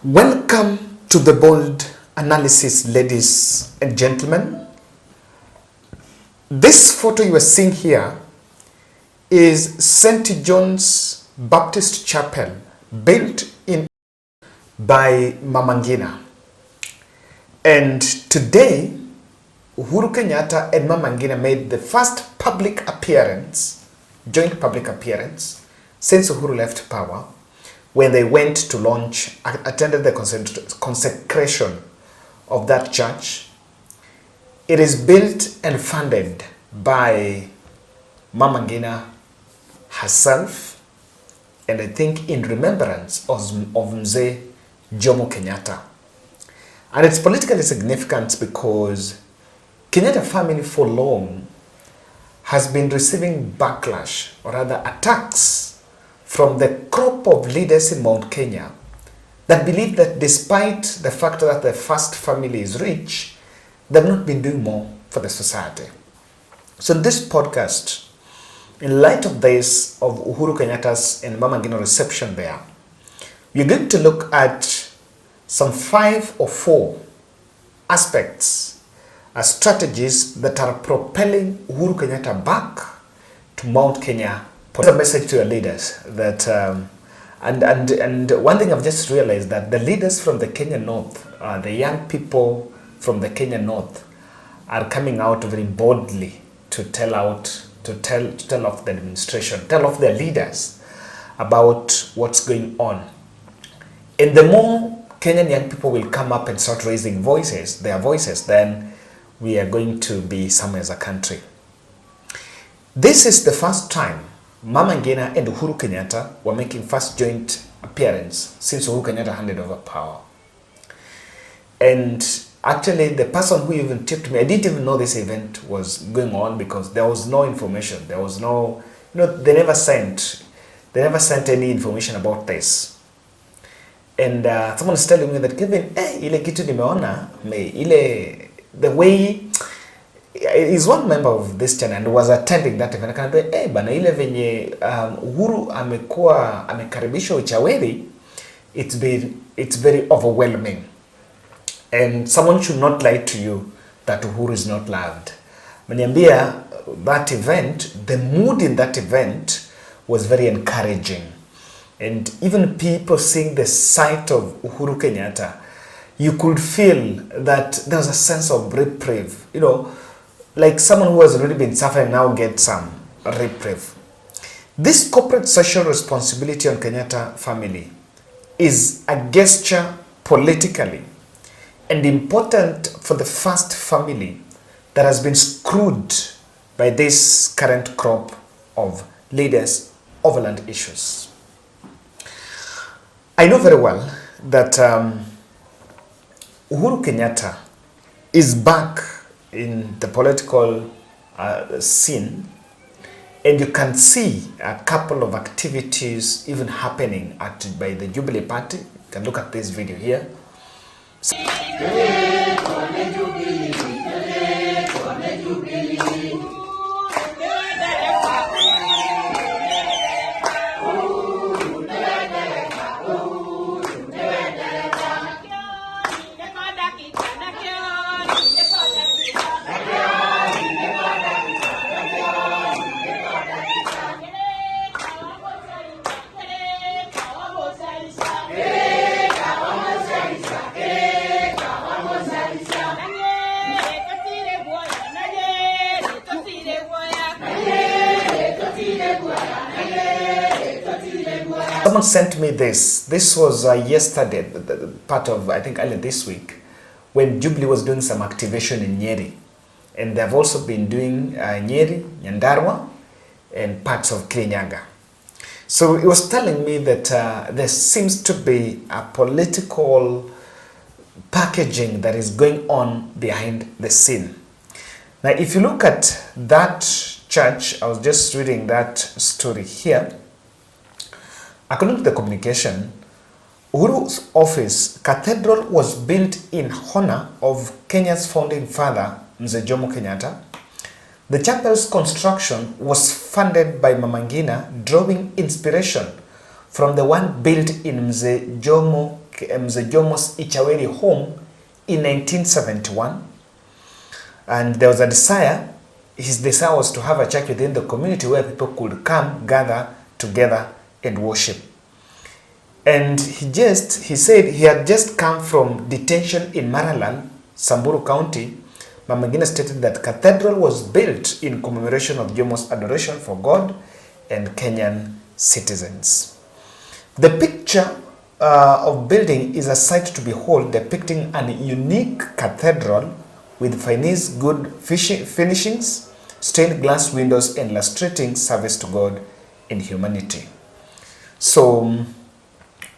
Welcome to the bold analysis, ladies and gentlemen. This photo you are seeing here is St. John's Baptist Chapel, built in by Mama Ngina. And today, Uhuru Kenyatta and Mama Ngina made the first public appearance, joint public appearance, since Uhuru left power, when they went to launch, attended the consecration of that church. It is built and funded by Mama Ngina herself, and I think in remembrance of Mzee Jomo Kenyatta. And it's politically significant because Kenyatta family for long has been receiving backlash, or rather attacks, from the crop of leaders in Mount Kenya that believe that despite the fact that the first family is rich, they've not been doing more for the society. So in this podcast, in light of this, of Uhuru Kenyatta's and Mama Ngina reception there, we're going to look at some 5 or 4 aspects, strategies that are propelling Uhuru Kenyatta back to Mount Kenya. Put a message to your leaders that, and one thing I've just realized, that the leaders from the Kenya North, the young people from the Kenya North, are coming out very boldly to tell off the administration, tell off their leaders about what's going on. And the more Kenyan young people will come up and start raising their voices, then we are going to be somewhere as a country. This is the first time Mama Ngina and Uhuru Kenyatta were making first joint appearance since Uhuru Kenyatta handed over power. And actually, the person who even tipped me, I didn't even know this event was going on because there was no information. There was no, they never sent any information about this. And someone is telling me that, Kevin, ile kitu nimeona, the way, is one member of this channel and was attending that event. Akaniambia, bana ile venye Uhuru amekaribisha Ichaweri, it's very overwhelming. And someone should not lie to you that Uhuru is not loved. Maniambia, that event, the mood in that event was very encouraging. And even people seeing the sight of Uhuru Kenyatta, you could feel that there was a sense of reprieve. Like someone who has already been suffering now gets some reprieve. This corporate social responsibility on Kenyatta family is a gesture politically and important for the first family that has been screwed by this current crop of leaders over land issues. I know very well that Uhuru Kenyatta is back in the political scene, and you can see a couple of activities even happening by the Jubilee Party. You can look at this video here. Someone sent me this. This was yesterday, part of, I think, earlier this week, when Jubilee was doing some activation in Nyeri. And they've also been doing Nyeri, Nyandarua, and parts of Kirinyaga. So it was telling me that there seems to be a political packaging that is going on behind the scene. Now, if you look at that church, I was just reading that story here. According to the communication, Uhuru's office cathedral was built in honor of Kenya's founding father, Mzee Jomo Kenyatta. The chapel's construction was funded by Mama Ngina, drawing inspiration from the one built in Mzee Jomo Mzee Jomo's Ichaweri home in 1971. And there was a desire, his desire was to have a church within the community where people could come, gather together and worship. And he said he had just come from detention in Maralal, Samburu County. Mama Ngina stated that cathedral was built in commemoration of Jomo's adoration for God and Kenyan citizens. The picture of building is a sight to behold, depicting an unique cathedral with finesse, good finishings, stained glass windows, and illustrating service to God and humanity. So,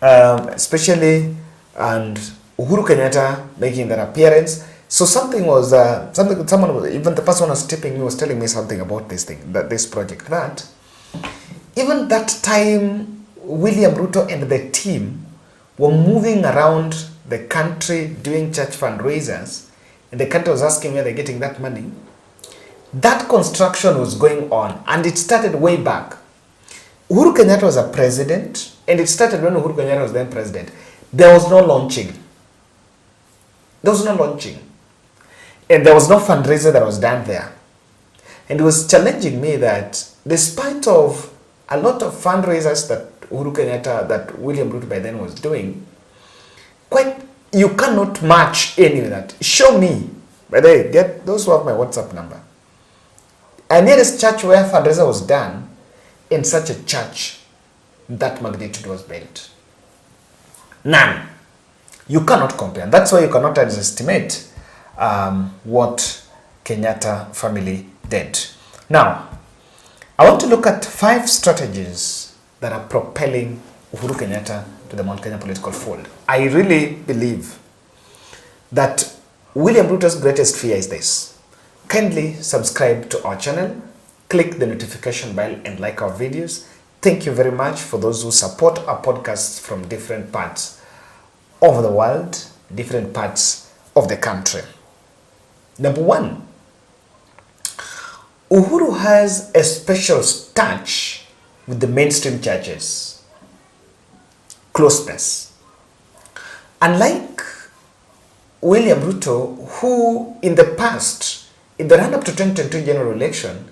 especially, and Uhuru Kenyatta making that appearance. So someone was, even the person who was tipping me was telling me something about this thing, this project, that even that time, William Ruto and the team were moving around the country doing church fundraisers, and the country was asking where they're getting that money. That construction was going on, and it started way back. Uhuru Kenyatta was a president, and it started when Uhuru Kenyatta was then president. There was no launching. And there was no fundraiser that was done there. And it was challenging me that despite of a lot of fundraisers that Uhuru Kenyatta, that William Ruto by then was doing, you cannot match any of that. Show me. By the way, get those who have my WhatsApp number. A nearest church where fundraiser was done, in such a church, that magnitude was built. None. You cannot compare. That's why you cannot underestimate what Kenyatta family did. Now, I want to look at 5 strategies that are propelling Uhuru Kenyatta to the Mount Kenya political fold. I really believe that William Ruto's greatest fear is this. Kindly subscribe to our channel, click the notification bell and like our videos. Thank you very much for those who support our podcasts from different parts of the world, different parts of the country. Number 1, Uhuru has a special touch with the mainstream churches. Closeness. Unlike William Ruto, who in the past, in the run-up to 2022 general election,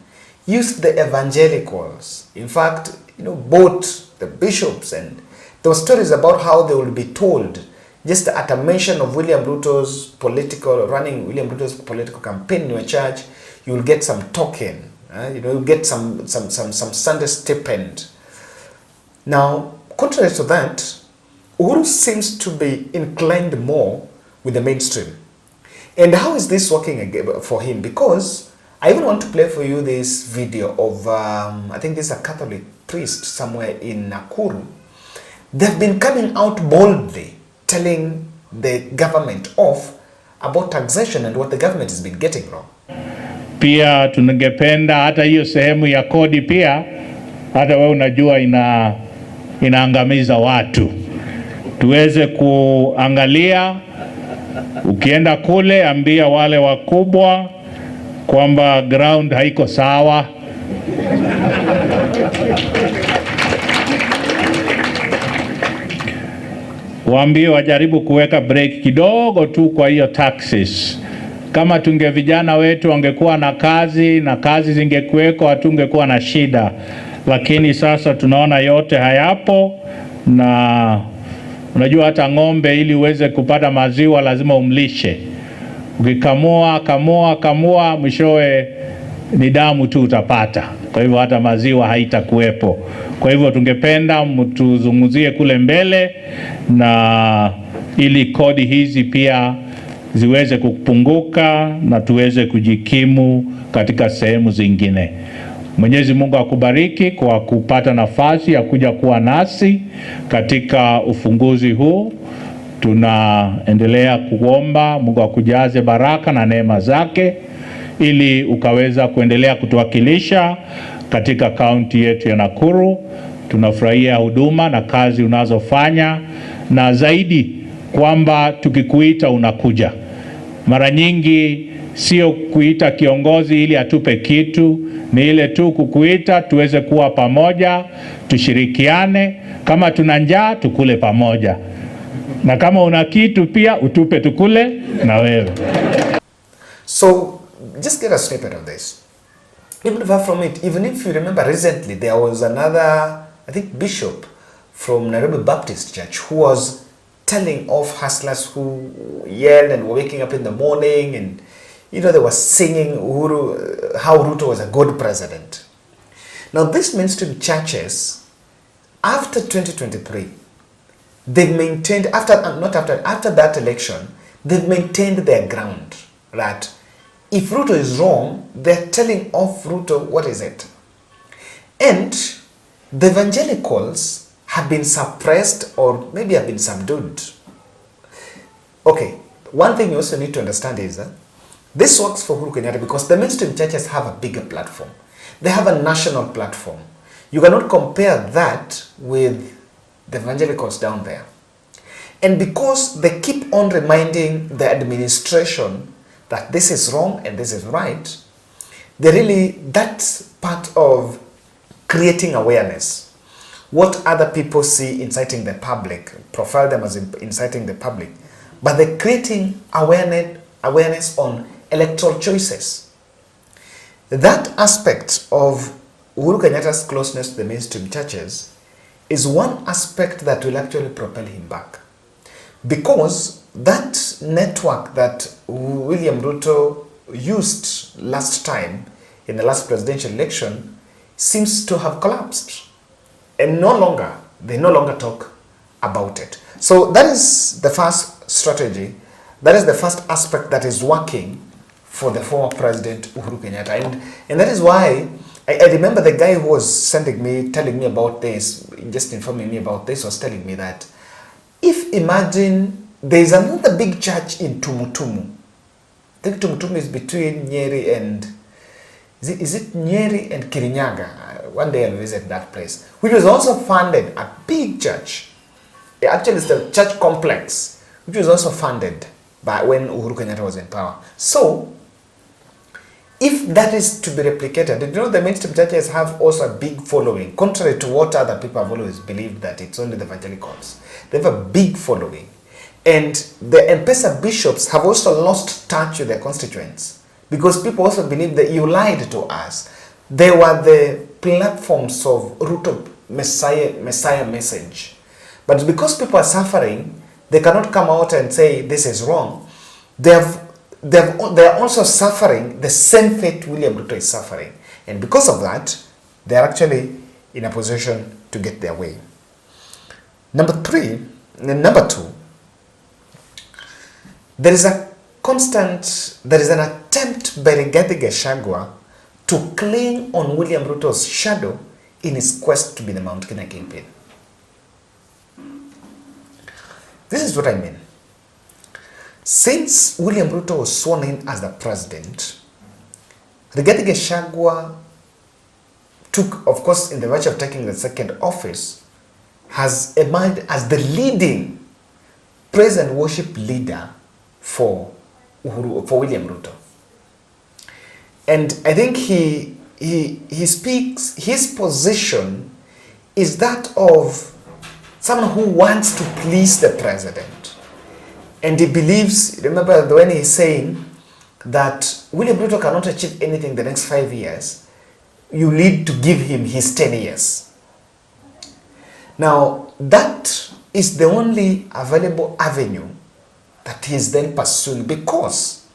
used the evangelicals. In fact, both the bishops, and there were stories about how they would be told, just at a mention of William Ruto's political campaign in your church, you will get some token. You'll get some Sunday stipend. Now, contrary to that, Uhuru seems to be inclined more with the mainstream. And how is this working for him? Because I even want to play for you this video of, I think this is a Catholic priest somewhere in Nakuru. They've been coming out boldly telling the government off about taxation and what the government has been getting wrong. Pia tungependa hata hiyo sehemu ya kodi pia, hata wewe unajua inaangamiza watu. Tuweze kuangalia, ukienda kule ambia wale wakubwa kwamba ground haiko sawa. Waambie wajaribu kuweka break kidogo tu kwa hiyo taxes. Kama vijana wetu wangekuwa na kazi zingekuweko, hatungekuwa na shida. Lakini sasa tunaona yote hayapo, na unajua hata ng'ombe ili uweze kupata maziwa lazima umlishe. Ukikamua mwishowe ni damu tu utapata. Kwa hivyo hata maziwa haitakuwepo. Kwa hivyo tungependa mtuzungumzie kule mbele, na ili kodi hizi pia ziweze kupunguka na tuweze kujikimu katika sehemu zingine. Mwenyezi Mungu akubariki kwa kupata nafasi ya kuja kuwa nasi katika ufunguzi huu. Tunaendelea kuomba Mungu akujaze baraka na neema zake, ili ukaweza kuendelea kutuwakilisha katika kaunti yetu ya Nakuru. Tunafurahia huduma na kazi unazofanya, na zaidi kwamba tukikuita unakuja. Mara nyingi sio kuita kiongozi ili atupe kitu, ni ile tu kukuita tuweze kuwa pamoja, tushirikiane, kama tuna njaa tukule pamoja. na kama una kitu pia utupe tukule na wewe. So just get a snippet of this. Even far from it, even if you remember recently, there was another, I think, bishop from Nairobi Baptist Church who was telling off hustlers who yelled and were waking up in the morning, and they were singing Uhuru, how Ruto was a good president. Now these mainstream churches, after 2023, they've maintained, after that election, they've maintained their ground, that if Ruto is wrong, they're telling off Ruto, what is it? And the evangelicals have been suppressed, or maybe have been subdued. Okay, one thing you also need to understand is that this works for Uhuru Kenyatta because the mainstream churches have a bigger platform. They have a national platform. You cannot compare that with the evangelicals down there. And because they keep on reminding the administration that this is wrong and this is right, that's part of creating awareness. What other people see inciting the public, profile them as inciting the public, but they're creating awareness on electoral choices. That aspect of Uhuru Kenyatta's closeness to the mainstream churches is one aspect that will actually propel him back. Because that network that William Ruto used last time in the last presidential election seems to have collapsed. And they no longer talk about it. So that is the first strategy. That is the first aspect that is working for the former president Uhuru Kenyatta. And that is why I remember the guy who was telling me about this, just informing me about this, was telling me that if imagine there is another big church in Tumutumu. I think Tumutumu is between Nyeri and, is it Nyeri and Kirinyaga? One day I'll visit that place, which was also funded, a big church. Actually, it's the church complex, which was also funded by when Uhuru Kenyatta was in power. So, if that is to be replicated, the mainstream churches have also a big following, contrary to what other people have always believed that it's only the evangelicals. They have a big following. And the M-Pesa bishops have also lost touch with their constituents because people also believe that you lied to us. They were the platforms of Ruto Messiah message. But because people are suffering, they cannot come out and say this is wrong. They are also suffering the same fate William Ruto is suffering. And because of that, they are actually in a position to get their way. Number two, there is an attempt by Rigathi Gachagua to cling on William Ruto's shadow in his quest to be the Mount Kenya kingpin. This is what I mean. Since William Ruto was sworn in as the president, Rigathi Gachagua took, of course, in the virtue of taking the second office, has emerged as the leading praise and worship leader for William Ruto. And I think he speaks, his position is that of someone who wants to please the president. And he believes, remember when he's saying that William Ruto cannot achieve anything in the next 5 years, you need to give him his 10 years. Now, that is the only available avenue that he is then pursuing, because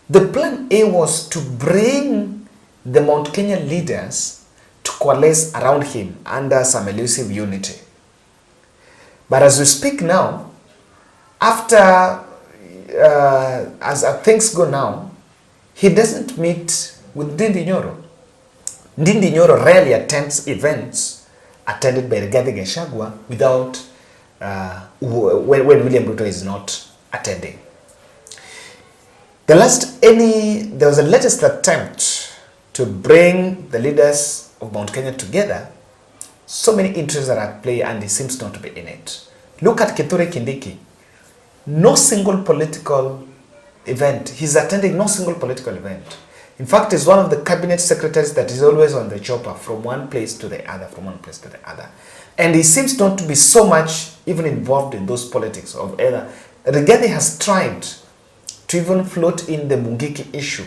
the plan A was to bring the Mount Kenya leaders to coalesce around him under some elusive unity. But as we speak now, after, as things go now, he doesn't meet with Ndindi Nyoro. Ndindi Nyoro rarely attends events attended by Rigathi Gachagua without, when William Ruto is not attending. There was a latest attempt to bring the leaders of Mount Kenya together. So many interests are at play and he seems not to be in it. Look at Kithure Kindiki. No single political event. He's attending no single political event. In fact, is one of the cabinet secretaries that is always on the chopper from one place to the other, And he seems not to be so much even involved in those politics of either. Rigathi has tried to even float in the Mungiki issue,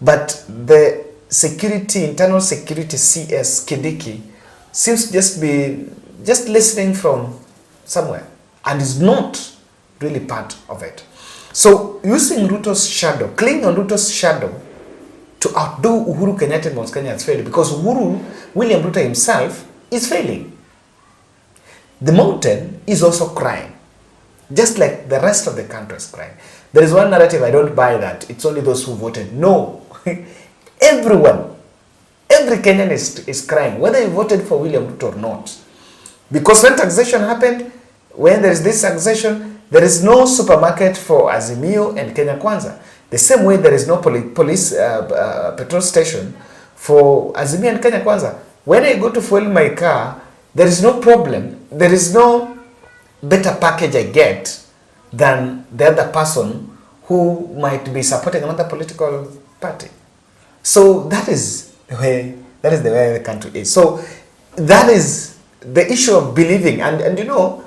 but the internal security CS Kindiki seems to just listening from somewhere and is not really part of it. So using Ruto's shadow, clinging on Ruto's shadow to outdo Uhuru Kenyatta in Mount Kenya has failed, because William Ruto himself is failing. The mountain is also crying, just like the rest of the country is crying. There is one narrative, I don't buy that. It's only those who voted. No. Everyone, every Kenyan is crying, whether you voted for William Ruto or not. Because when taxation happened, when there is this taxation, there is no supermarket for Azimio and Kenya Kwanza. The same way there is no police petrol station for Azimio and Kenya Kwanza. When I go to fuel my car, there is no problem. There is no better package I get than the other person who might be supporting another political party. So that is the way the country is. So that is the issue of believing. And you know,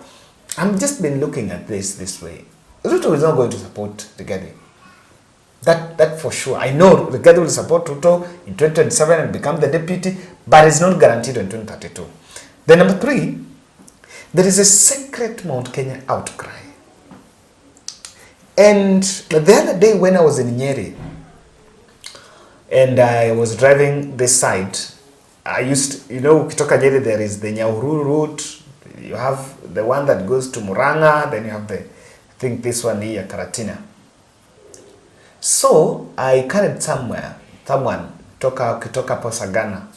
I've just been looking at this way. Ruto is not going to support Rigathi. That for sure. I know Rigathi will support Ruto in 2027 and become the deputy, but it's not guaranteed in 2032. Then number 3, there is a secret Mount Kenya outcry. And the other day when I was in Nyeri and I was driving this side, I used, you know, ukitoka Nyeri there is the Uhuru route, you have the one that goes to Murang'a, then you have I think this one here, Karatina. So I carried someone, ukitoka Posagana,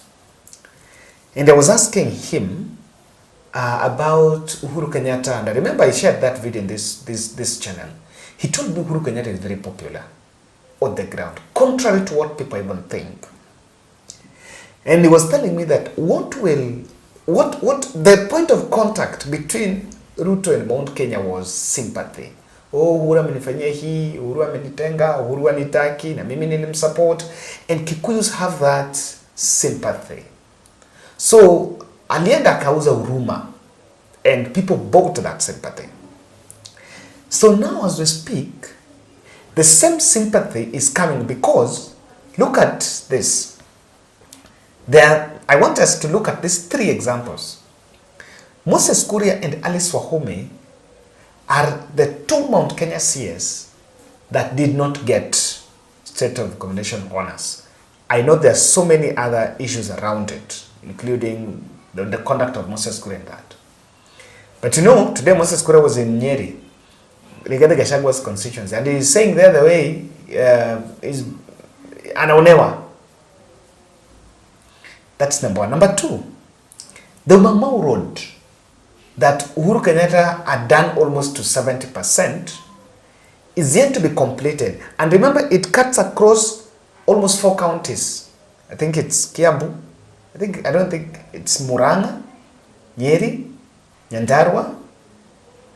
and I was asking him about Uhuru Kenyatta, and I remember I shared that video in this channel. He told me Uhuru Kenyatta is very popular on the ground, contrary to what people even think. And he was telling me that what the point of contact between Ruto and Mount Kenya was sympathy. Oh, Uhuru amenifanyia hii, Uhuru amenitenga, Uhuru anitaki, na mimi nilimsupport. And Kikuyus have that sympathy. So alienda kauza huruma, and people bought that sympathy. So now as we speak, the same sympathy is coming, because look at this. I want us to look at these 3 examples. Moses Kuria and Alice Wahome are the 2 Mount Kenya CS that did not get State of Commendation honors. I know there are so many other issues around it, including the conduct of Moses Kuria and that. But you know, today Moses Kuria was in Nyeri, Rigathi Gachagwa's constituency, and he's saying the other way is anaonewa. That's number 1. Number 2, the Mamau Road that Uhuru Kenyatta had done almost to 70% is yet to be completed. And remember, it cuts across almost 4 counties. I think it's Kiambu. I don't think it's Murang'a, Nyeri, Nyandarua,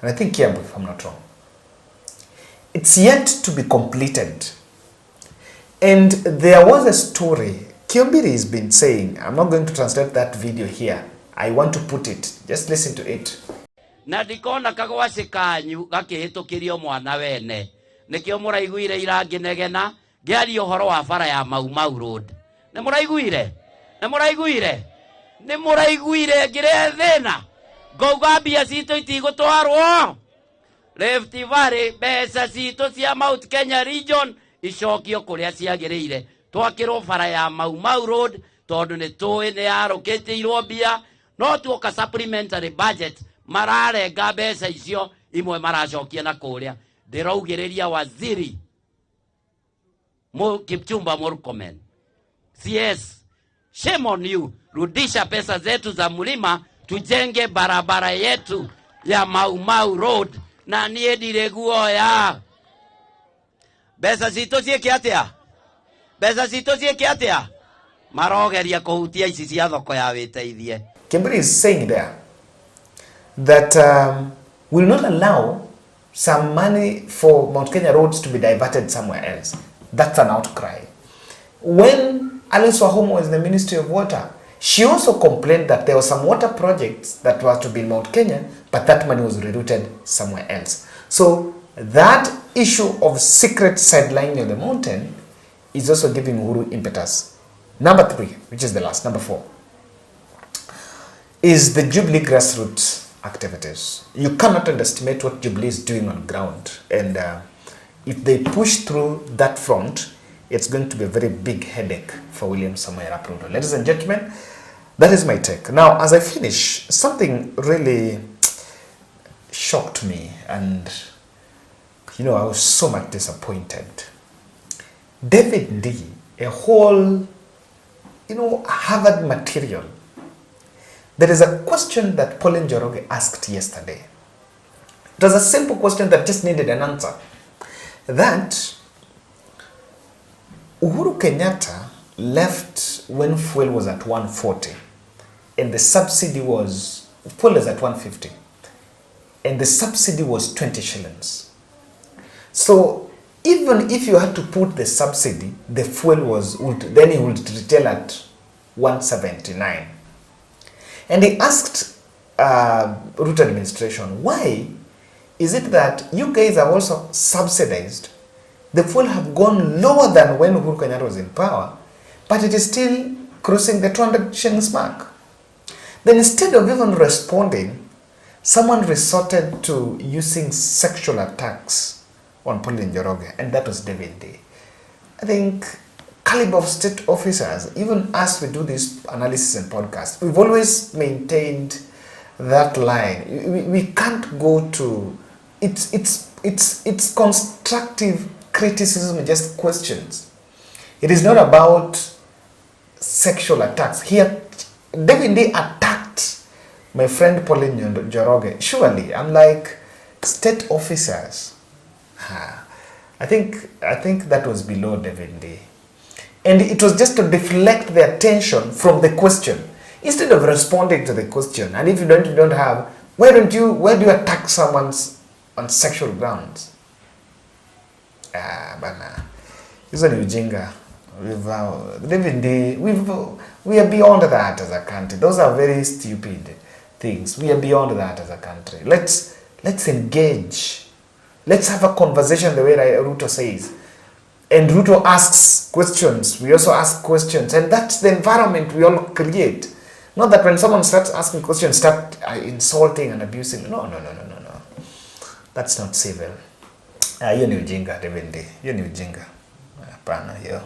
and I think Kiambu, if I'm not wrong. It's yet to be completed. And there was a story Kiombiri has been saying. I'm not going to translate that video here. I want to put it. Just listen to it. Na ndikona kagwacĩ kanyu gakĩhĩtũkĩrio mwana wene nĩkĩo mũraiguire iranginegena ngĩaria ũhoro wa bara ya Mau Road. Nĩ mũraiguire ngĩrehe thĩna ngauga mbia citũ itigũtwarwo Rift Valley, mbeca citũ cia Mount Kenya region icokio kũrĩa ciagĩrĩire. Twakĩrwo bara ya Mau Road tondũ nĩ tũĩ nĩ yarũkĩtĩirwo mbia, no tuoka supplementary budget mararenga mbeca icio imwe maracokia na kũrĩa. Ndĩraugĩrĩria waziri Kipchumba Murkomen, CS, shame on you. Rudisha pesa zetu za mlima tujenge barabara yetu ya Mau Road na niĩ ndirĩ guoya. Mbeca citũ ciĩke atĩa marogeria kũhutia ici cia thoko ya wĩteithie. Kimbiri is saying there that will not allow some money for Mount Kenya roads to be diverted somewhere else. That's an outcry. when Alice Wahome was in the Ministry of Water, she also complained that there were some water projects that were to be in Mount Kenya, but that money was rerouted somewhere else. So that issue of secret sidelining of the mountain is also giving Uhuru impetus. Number 3, which is the last, number 4, is the Jubilee grassroots activities. You cannot underestimate what Jubilee is doing on ground. And if they push through that front, it's going to be a very big headache for William Samoei Arap Ruto. Ladies and gentlemen, that is my take. Now, as I finish, something really shocked me, and I was so much disappointed. David D, a whole, Harvard material. There is a question that Pauline Njoroge asked yesterday. It was a simple question that just needed an answer. That Uhuru Kenyatta left when fuel was at 140 and the subsidy was, fuel is at 150 and the subsidy was 20 shillings. So even if you had to put the subsidy, the fuel then he would retail at 179. And he asked Ruto administration, why is it that you guys have also subsidized? The fuel have gone lower than when Uhuru Kenyatta was in power, but it is still crossing the 200 shillings mark. Then instead of even responding, someone resorted to using sexual attacks on Pauline Njoroge, and that was David D. I think caliber of state officers, even as we do this analysis and podcast, we've always maintained that line. We can't go to it's constructive criticism and just questions. It is not about sexual attacks. Here, David D attacked my friend Pauline Njoroge. Surely, I'm like, state officers. I think that was below David D. And it was just to deflect the attention from the question instead of responding to the question. And if you don't have, where do you attack someone on sexual grounds? Bana. Hizo ni ujinga. We are beyond that as a country. Those are very stupid things. We are beyond that as a country. Let's engage. Let's have a conversation the way Ruto says. And Ruto asks questions. We also ask questions. And that's the environment we all create. Not that when someone starts asking questions, start insulting and abusing. No. That's not civil. Hiyo ni ujinga, David. Hiyo ni ujinga. Hapana hiyo.